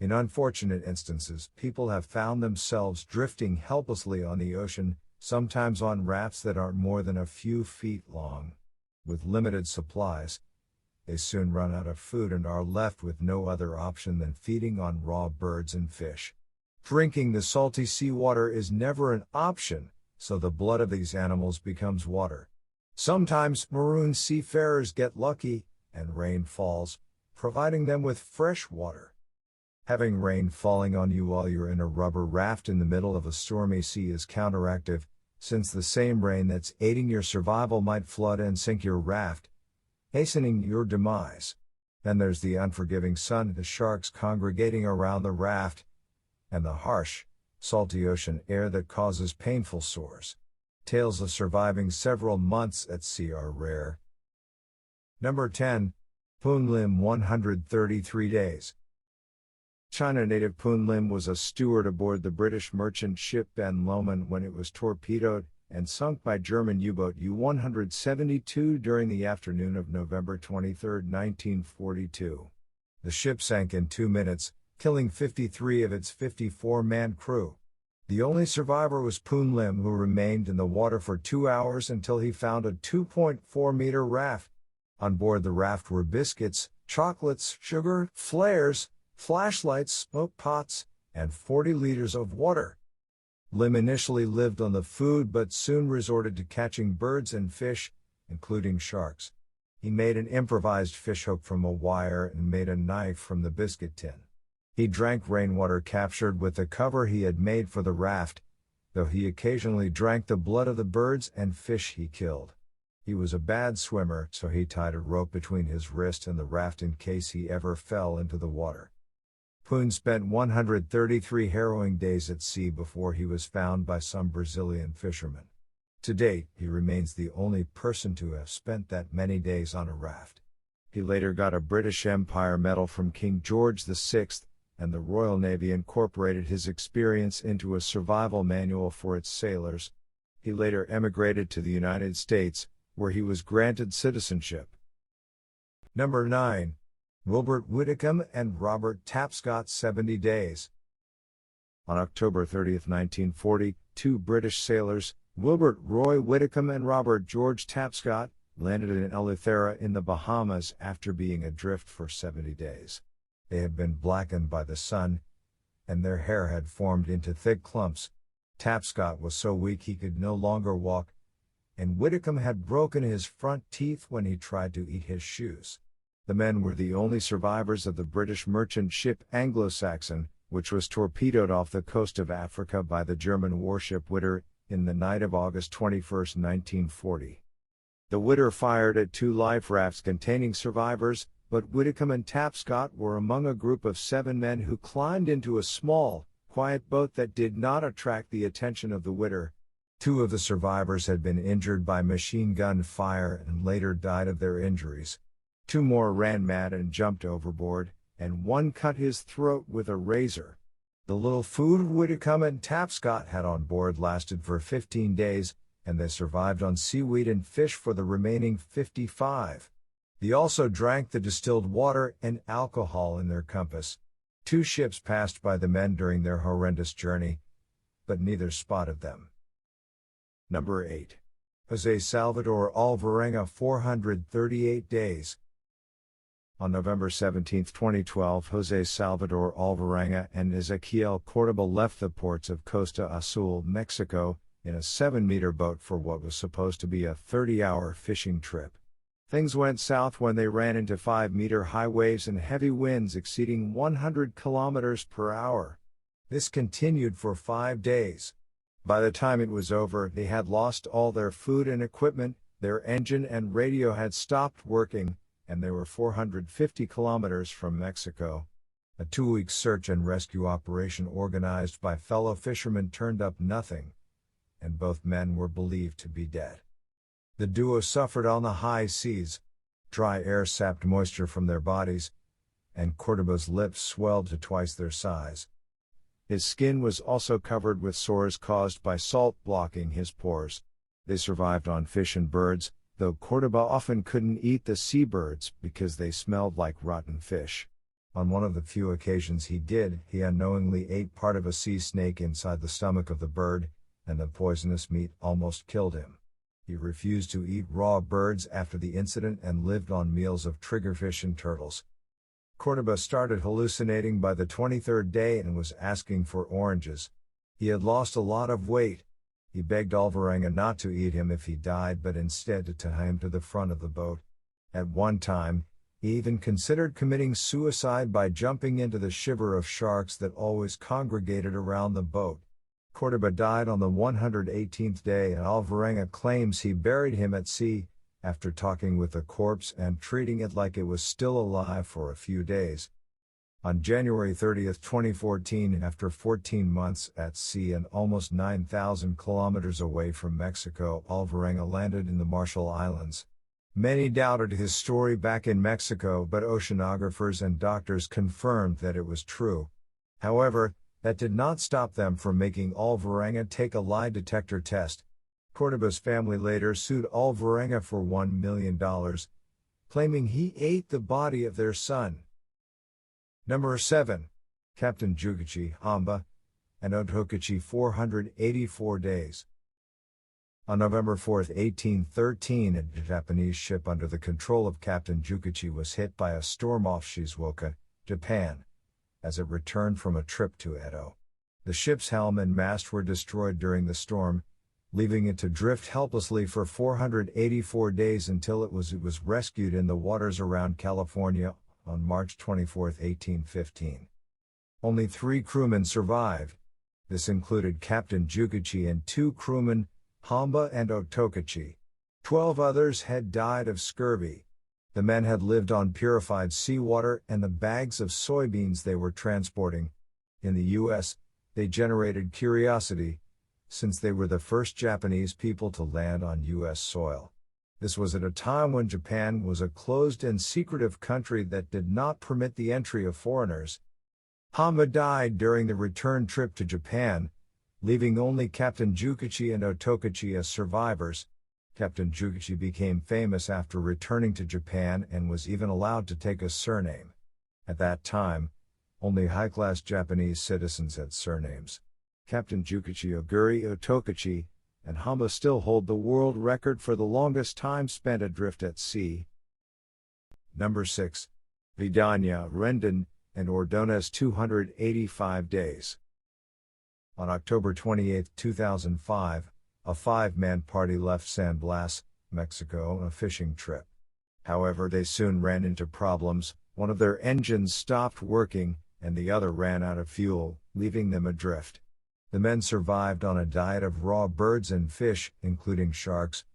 In unfortunate instances, people have found themselves drifting helplessly on the ocean, sometimes on rafts that aren't more than a few feet long. With limited supplies, they soon run out of food and are left with no other option than feeding on raw birds and fish. Drinking the salty seawater is never an option, so the blood of these animals becomes water. Sometimes marooned seafarers get lucky, and rain falls, providing them with fresh water. Having rain falling on you while you're in a rubber raft in the middle of a stormy sea is counteractive, since the same rain that's aiding your survival might flood and sink your raft, hastening your demise. Then there's the unforgiving sun, the sharks congregating around the raft, and the harsh, salty ocean air that causes painful sores. Tales of surviving several months at sea are rare. Number 10. Poon Lim 133 days. China native Poon Lim was a steward aboard the British merchant ship Ben Lomond when it was torpedoed and sunk by German U-boat U-172 during the afternoon of November 23, 1942. The ship sank in 2 minutes, killing 53 of its 54-man crew. The only survivor was Poon Lim, who remained in the water for 2 hours until he found a 2.4-meter raft. On board the raft were biscuits, chocolates, sugar, flares, flashlights, smoke pots, and 40 liters of water. Lim initially lived on the food but soon resorted to catching birds and fish, including sharks. He made an improvised fishhook from a wire and made a knife from the biscuit tin. He drank rainwater captured with the cover he had made for the raft, though he occasionally drank the blood of the birds and fish he killed. He was a bad swimmer, so he tied a rope between his wrist and the raft in case he ever fell into the water. Poon spent 133 harrowing days at sea before he was found by some Brazilian fishermen. To date, he remains the only person to have spent that many days on a raft. He later got a British Empire Medal from King George VI, and the Royal Navy incorporated his experience into a survival manual for its sailors. He later emigrated to the United States, where he was granted citizenship. Number 9. Wilbert Widdecombe and Robert Tapscott 70 days. On October 30, 1940, 2 British sailors, Wilbert Roy Widdecombe and Robert George Tapscott, landed in Eleuthera in the Bahamas after being adrift for 70 days. They had been blackened by the sun, and their hair had formed into thick clumps. Tapscott was so weak he could no longer walk, and Widdecombe had broken his front teeth when he tried to eat his shoes. The men were the only survivors of the British merchant ship Anglo-Saxon, which was torpedoed off the coast of Africa by the German warship Witter in the night of August 21, 1940. The Witter fired at 2 life rafts containing survivors, but Widdecombe and Tapscott were among a group of 7 men who climbed into a small, quiet boat that did not attract the attention of the Witter. 2 of the survivors had been injured by machine gun fire and later died of their injuries. 2 more ran mad and jumped overboard, and 1 cut his throat with a razor. The little food Widdecombe and Tapscott had on board lasted for 15 days, and they survived on seaweed and fish for the remaining 55. They also drank the distilled water and alcohol in their compass. 2 ships passed by the men during their horrendous journey, but neither spotted them. Number 8. José Salvador Alvarenga 438 days. On November 17, 2012, José Salvador Alvarenga and Ezequiel Cordoba left the ports of Costa Azul, Mexico, in a 7-meter boat for what was supposed to be a 30-hour fishing trip. Things went south when they ran into 5-meter high waves and heavy winds exceeding 100 kilometers per hour. This continued for 5 days. By the time it was over, they had lost all their food and equipment, their engine and radio had stopped working, and they were 450 kilometers from Mexico. A 2-week search and rescue operation organized by fellow fishermen turned up nothing, and both men were believed to be dead. The duo suffered on the high seas. Dry air sapped moisture from their bodies, and Cordoba's lips swelled to twice their size. His skin was also covered with sores caused by salt blocking his pores. They survived on fish and birds, though Cordoba often couldn't eat the seabirds because they smelled like rotten fish. On one of the few occasions he did, he unknowingly ate part of a sea snake inside the stomach of the bird, and the poisonous meat almost killed him. He refused to eat raw birds after the incident and lived on meals of triggerfish and turtles. Cordoba started hallucinating by the 23rd day and was asking for oranges. He had lost a lot of weight. He begged Alvarenga not to eat him if he died but instead to tie him to the front of the boat. At one time, he even considered committing suicide by jumping into the shiver of sharks that always congregated around the boat. Cordoba died on the 118th day and Alvarenga claims he buried him at sea, after talking with the corpse and treating it like it was still alive for a few days. On January 30, 2014, after 14 months at sea and almost 9,000 kilometers away from Mexico, Alvarenga landed in the Marshall Islands. Many doubted his story back in Mexico, but oceanographers and doctors confirmed that it was true. However, that did not stop them from making Alvarenga take a lie detector test. Cordoba's family later sued Alvarenga for $1 million, claiming he ate the body of their son. Number 7. Captain Zhu Gucci, Hamba, and Otokichi 484 days. On November 4, 1813, a Japanese ship under the control of Captain Zhu Gucci was hit by a storm off Shizuoka, Japan, as it returned from a trip to Edo. The ship's helm and mast were destroyed during the storm, leaving it to drift helplessly for 484 days until it was rescued in the waters around California on March 24, 1815. Only 3 crewmen survived. This included Captain Zhu Gucci and 2 crewmen, Hamba and Otokichi. 12 others had died of scurvy. The men had lived on purified seawater and the bags of soybeans they were transporting. In the U.S., they generated curiosity, since they were the first Japanese people to land on U.S. soil. This was at a time when Japan was a closed and secretive country that did not permit the entry of foreigners. Hamba died during the return trip to Japan, leaving only Captain Zhu Gucci and Otokichi as survivors. Captain Zhu Gucci became famous after returning to Japan and was even allowed to take a surname. At that time, only high-class Japanese citizens had surnames. Captain Zhu Gucci, Oguri Otokichi, and Hamba still hold the world record for the longest time spent adrift at sea. Number 6. Dania, Rendon, and Ordonez 285 days. On October 28, 2005, a 5-man party left San Blas, Mexico on a fishing trip. However, they soon ran into problems. One of their engines stopped working, and the other ran out of fuel, leaving them adrift. The men survived on a diet of raw birds and fish, including sharks,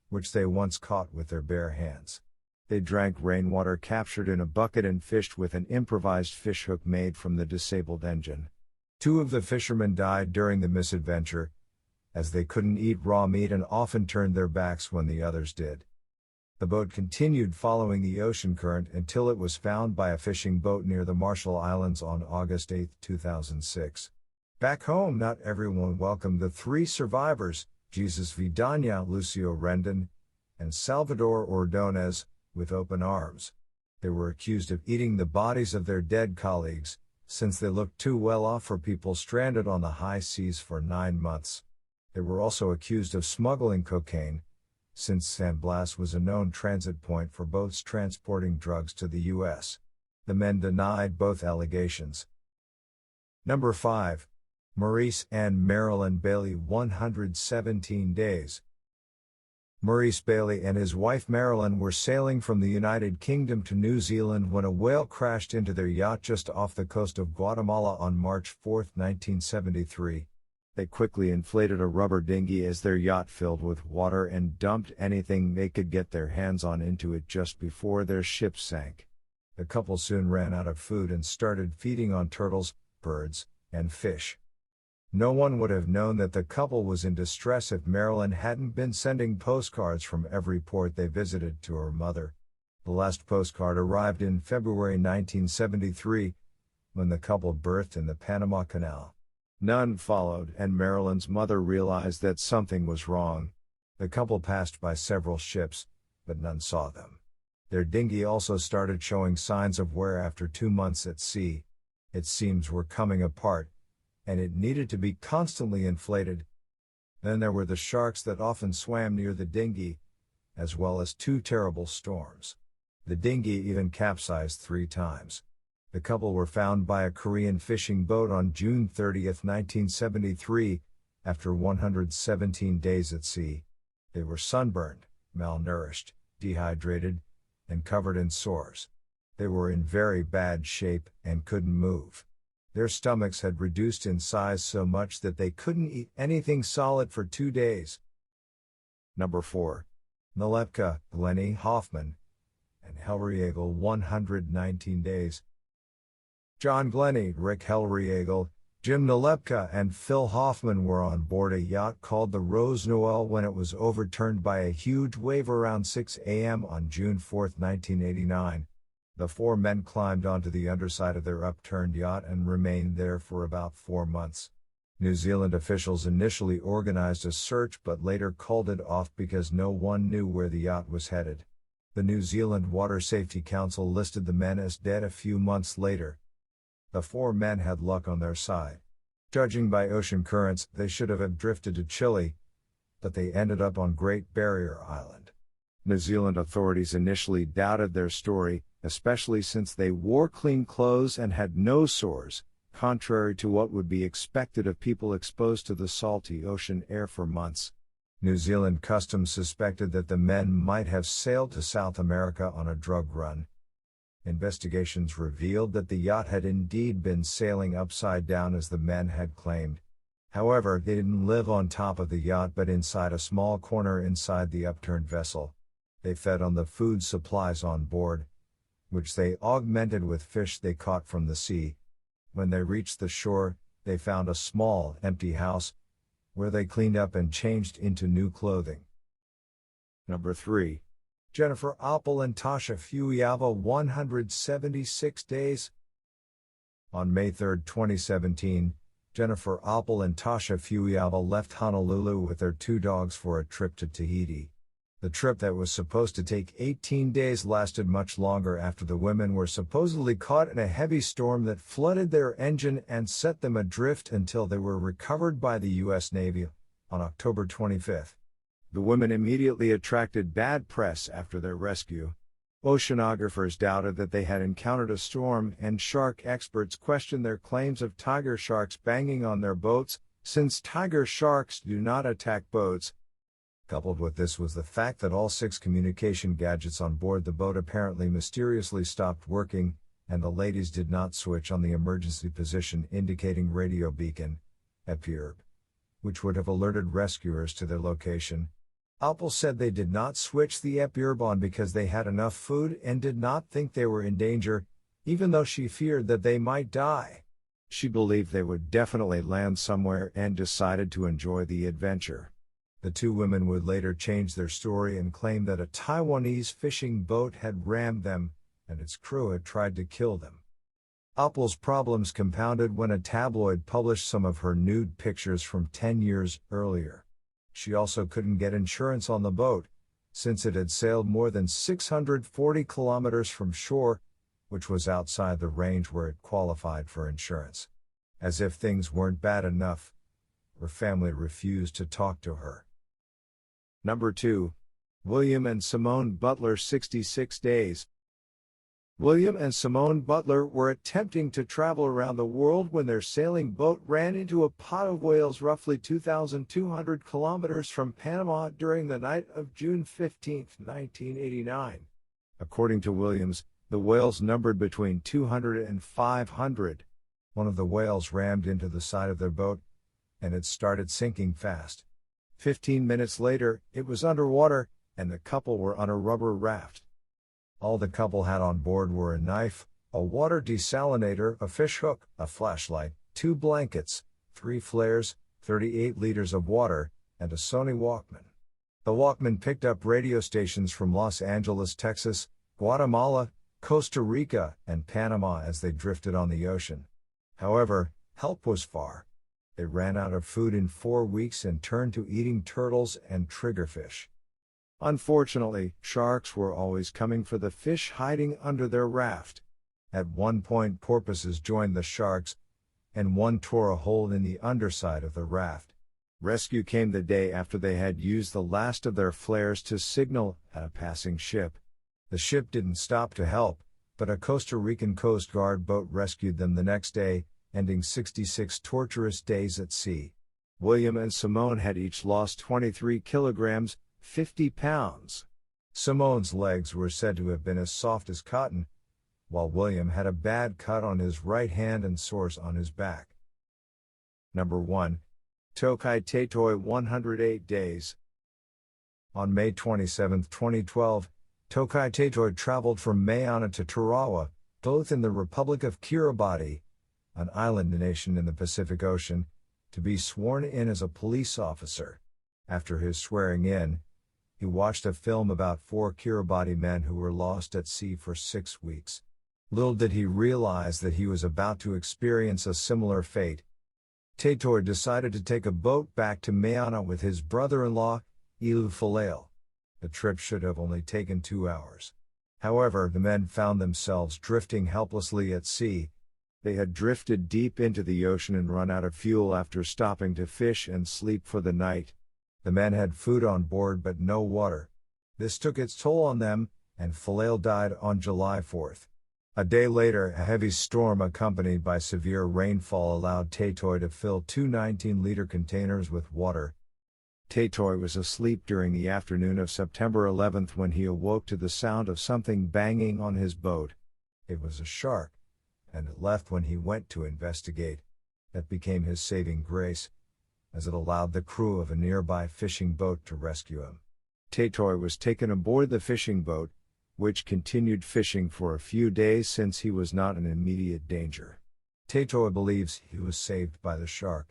which they once caught with their bare hands. They drank rainwater captured in a bucket and fished with an improvised fishhook made from the disabled engine. 2 of the fishermen died during the misadventure, as they couldn't eat raw meat and often turned their backs when the others did. The boat continued following the ocean current until it was found by a fishing boat near the Marshall Islands on August 8, 2006. Back home, not everyone welcomed the 3 survivors, Jesus V. Dania, Lucio Rendon, and Salvador Ordonez, with open arms. They were accused of eating the bodies of their dead colleagues, since they looked too well off for people stranded on the high seas for 9 months. They were also accused of smuggling cocaine, since San Blas was a known transit point for boats transporting drugs to the U.S. The men denied both allegations. Number 5. Maurice and Marilyn Bailey 117 days. Maurice Bailey and his wife Marilyn were sailing from the United Kingdom to New Zealand when a whale crashed into their yacht just off the coast of Guatemala on March 4, 1973. They quickly inflated a rubber dinghy as their yacht filled with water and dumped anything they could get their hands on into it just before their ship sank. The couple soon ran out of food and started feeding on turtles, birds, and fish. No one would have known that the couple was in distress if Marilyn hadn't been sending postcards from every port they visited to her mother. The last postcard arrived in February 1973, when the couple berthed in the Panama Canal. None followed, and Marilyn's mother realized that something was wrong. The couple passed by several ships, but none saw them. Their dinghy also started showing signs of wear after 2 months at sea. Its seams were coming apart, and it needed to be constantly inflated. Then there were the sharks that often swam near the dinghy, as well as 2 terrible storms. The dinghy even capsized 3 times. The couple were found by a Korean fishing boat on June 30, 1973, after 117 days at sea. They were sunburned, malnourished, dehydrated, and covered in sores. They were in very bad shape and couldn't move. Their stomachs had reduced in size so much that they couldn't eat anything solid for 2 days. Number 4. Nalepa, Lenny, Hoffman, and Regal 119 days. John Glennie, Rick Regal, Jim Nalepa and Phil Hoffman were on board a yacht called the Rose Noel when it was overturned by a huge wave around 6 a.m. on June 4, 1989. The 4 men climbed onto the underside of their upturned yacht and remained there for about 4 months. New Zealand officials initially organized a search but later called it off because no one knew where the yacht was headed. The New Zealand Water Safety Council listed the men as dead a few months later. The 4 men had luck on their side. Judging by ocean currents, they should have drifted to Chile, but they ended up on Great Barrier Island. New Zealand authorities initially doubted their story, especially since they wore clean clothes and had no sores, contrary to what would be expected of people exposed to the salty ocean air for months. New Zealand Customs suspected that the men might have sailed to South America on a drug run. Investigations revealed that the yacht had indeed been sailing upside down as the men had claimed. However, they didn't live on top of the yacht but inside a small corner inside the upturned vessel. They fed on the food supplies on board, which they augmented with fish they caught from the sea. When they reached the shore, they found a small, empty house, where they cleaned up and changed into new clothing. Number 3. Jennifer Appel and Tasha Fuyava 176 days. On May 3, 2017, Jennifer Appel and Tasha Fuyava left Honolulu with their 2 dogs for a trip to Tahiti. The trip that was supposed to take 18 days lasted much longer after the women were supposedly caught in a heavy storm that flooded their engine and set them adrift until they were recovered by the U.S. Navy on October 25. The women immediately attracted bad press after their rescue. Oceanographers doubted that they had encountered a storm, and shark experts questioned their claims of tiger sharks banging on their boats, since tiger sharks do not attack boats. Coupled with this was the fact that all 6 communication gadgets on board the boat apparently mysteriously stopped working, and the ladies did not switch on the emergency position indicating radio beacon, EPIRB, which would have alerted rescuers to their location. Appel said they did not switch the EPIRB on because they had enough food and did not think they were in danger, even though she feared that they might die. She believed they would definitely land somewhere and decided to enjoy the adventure. The 2 women would later change their story and claim that a Taiwanese fishing boat had rammed them, and its crew had tried to kill them. Appel's problems compounded when a tabloid published some of her nude pictures from 10 years earlier. She also couldn't get insurance on the boat, since it had sailed more than 640 kilometers from shore, which was outside the range where it qualified for insurance. As if things weren't bad enough, her family refused to talk to her. Number 2. William and Simone Butler 66 days. William and Simone Butler were attempting to travel around the world when their sailing boat ran into a pod of whales roughly 2,200 kilometers from Panama during the night of June 15, 1989. According to Williams, the whales numbered between 200 and 500. One of the whales rammed into the side of their boat, and it started sinking fast. 15 minutes later, it was underwater, and the couple were on a rubber raft. All the couple had on board were a knife, a water desalinator, a fish hook, a flashlight, 2 blankets, 3 flares, 38 liters of water, and a Sony Walkman. The Walkman picked up radio stations from Los Angeles, Texas, Guatemala, Costa Rica, and Panama as they drifted on the ocean. However, help was far. They ran out of food in 4 weeks and turned to eating turtles and triggerfish. Unfortunately, sharks were always coming for the fish hiding under their raft. At one point porpoises joined the sharks, and one tore a hole in the underside of the raft. Rescue came the day after they had used the last of their flares to signal at a passing ship. The ship didn't stop to help, but a Costa Rican Coast Guard boat rescued them the next day, ending 66 torturous days at sea. William and Simone had each lost 23 kilograms, 50 pounds. Simone's legs were said to have been as soft as cotton, while William had a bad cut on his right hand and sores on his back. Number 1. Tokai Tatoi 108 Days. On May 27, 2012, Tokai Tatoi traveled from Mayana to Tarawa, both in the Republic of Kiribati, an island nation in the Pacific Ocean, to be sworn in as a police officer. After his swearing in, he watched a film about 4 Kiribati men who were lost at sea for 6 weeks. Little did he realize that he was about to experience a similar fate. Tatoi decided to take a boat back to Mayana with his brother-in-law, Ilu Falale. The trip should have only taken 2 hours. However, the men found themselves drifting helplessly at sea. They had drifted deep into the ocean and run out of fuel after stopping to fish and sleep for the night. The men had food on board but no water. This took its toll on them, and Falale died on July 4th. A day later, a heavy storm accompanied by severe rainfall allowed Tatoi to fill 2 19-liter containers with water. Tatoi was asleep during the afternoon of September 11th when he awoke to the sound of something banging on his boat. It was a shark, and it left when he went to investigate. That became his saving grace, as it allowed the crew of a nearby fishing boat to rescue him. Tatoi was taken aboard the fishing boat, which continued fishing for a few days since he was not in immediate danger. Tatoi believes he was saved by the shark.